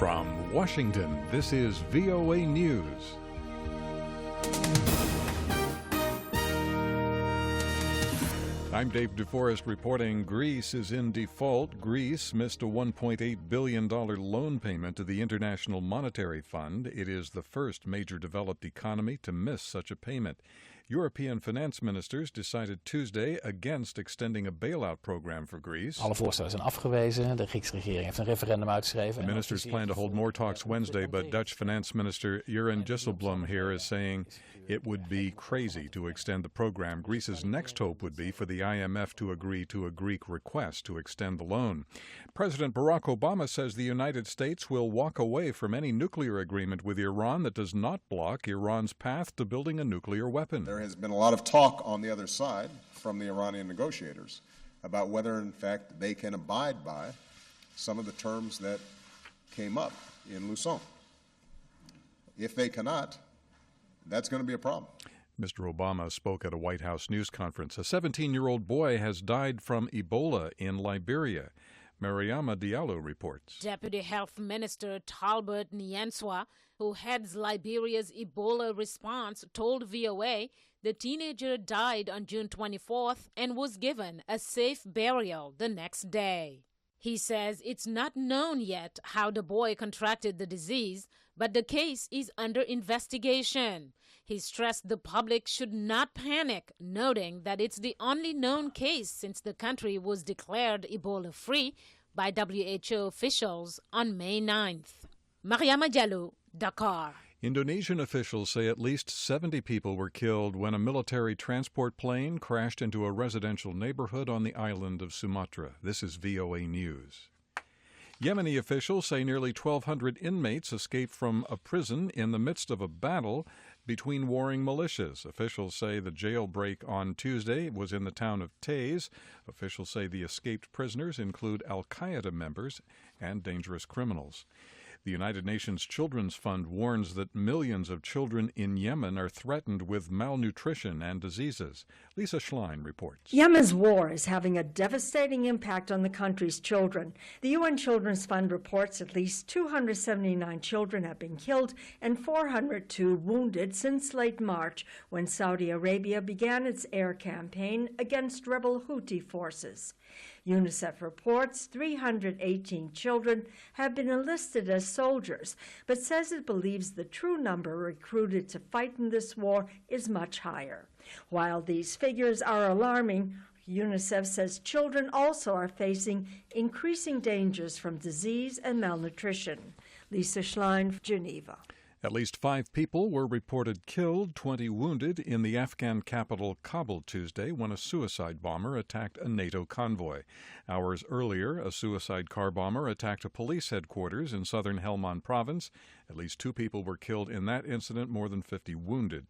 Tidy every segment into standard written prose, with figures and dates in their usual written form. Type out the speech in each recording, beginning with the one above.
From Washington, this is VOA News. I'm David Forrest reporting Greece is in default. Greece missed a $1.8 billion loan payment to the International Monetary Fund. It is the first major developed economy to miss such a payment. European finance ministers decided Tuesday against extending a bailout program for Greece. Alle voorstellen zijn afgewezen. De Griekse regering heeft een referendum uitgeschreven. The ministers plan to hold more talks Wednesday, but Dutch finance minister Jeroen Dijsselbloem here is saying it would be crazy to extend the program. Greece's next hope would be for the IMF to agree to a Greek request to extend the loan. President Barack Obama says the United States will walk away from any nuclear agreement with Iran that does not block Iran's path to building a nuclear weapon. There has been a lot of talk on the other side from the Iranian negotiators about whether, in fact, they can abide by some of the terms that came up in Lausanne. If they cannot, that's going to be a problem. Mr. Obama spoke at a White House news conference. A 17-year-old boy has died from Ebola in Liberia. Mariama Diallo reports. Deputy Health Minister Talbot Nyanswa, who heads Liberia's Ebola response, told VOA the teenager died on June 24th and was given a safe burial the next day. He says it's not known yet how the boy contracted the disease, but the case is under investigation. He stressed the public should not panic, noting that it's the only known case since the country was declared Ebola-free by WHO officials on May 9th. Mariama Diallo, Dakar. Indonesian officials say at least 70 people were killed when a military transport plane crashed into a residential neighborhood on the island of Sumatra. This is VOA News. Yemeni officials say nearly 1,200 inmates escaped from a prison in the midst of a battle between warring militias. Officials say the jailbreak on Tuesday was in the town of Taiz. Officials say the escaped prisoners include Al-Qaeda members and dangerous criminals. The United Nations Children's Fund warns that millions of children in Yemen are threatened with malnutrition and diseases. Lisa Schlein reports. Yemen's war is having a devastating impact on the country's children. The UN Children's Fund reports at least 279 children have been killed and 402 wounded since late March, when Saudi Arabia began its air campaign against rebel Houthi forces. UNICEF reports 318 children have been enlisted as soldiers, but says it believes the true number recruited to fight in this war is much higher. While these figures are alarming, UNICEF says children also are facing increasing dangers from disease and malnutrition. Lisa Schlein, Geneva. At least 5 people were reported killed, 20 wounded in the Afghan capital Kabul Tuesday when a suicide bomber attacked a NATO convoy. Hours earlier, a suicide car bomber attacked a police headquarters in southern Helmand province. At least 2 people were killed in that incident, more than 50 wounded.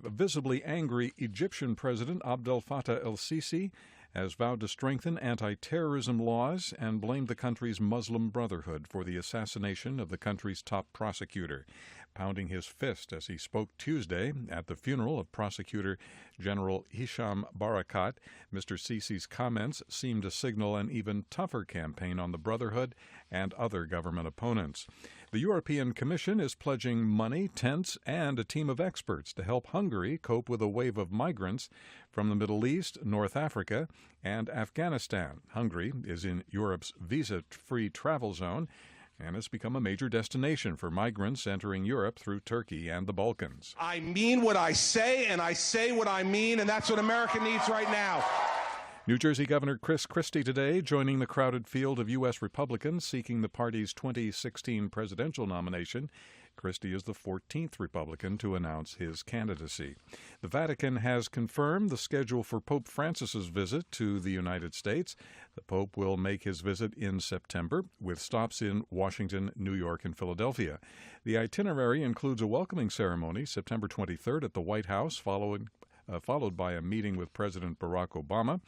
A visibly angry Egyptian President Abdel Fattah el-Sisi has vowed to strengthen anti-terrorism laws and blamed the country's Muslim Brotherhood for the assassination of the country's top prosecutor, pounding his fist as he spoke Tuesday at the funeral of Prosecutor General Hisham Barakat. Mr. Sisi's comments seem to signal an even tougher campaign on the Brotherhood and other government opponents. The European Commission is pledging money, tents, and a team of experts to help Hungary cope with a wave of migrants from the Middle East, North Africa, and Afghanistan. Hungary is in Europe's visa-free travel zone and has become a major destination for migrants entering Europe through Turkey and the Balkans. I mean what I say, and I say what I mean, and that's what America needs right now. New Jersey Governor Chris Christie today joining the crowded field of U.S. Republicans seeking the party's 2016 presidential nomination. Christie is the 14th Republican to announce his candidacy. The Vatican has confirmed the schedule for Pope Francis's visit to the United States. The Pope will make his visit in September, with stops in Washington, New York, and Philadelphia. The itinerary includes a welcoming ceremony September 23rd at the White House, followed by a meeting with President Barack Obama.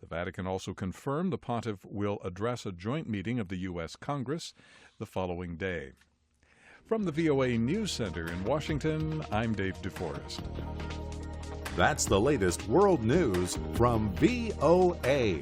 The Vatican also confirmed the pontiff will address a joint meeting of the U.S. Congress the following day. From the VOA News Center in Washington, I'm Dave DeForest. That's the latest world news from VOA.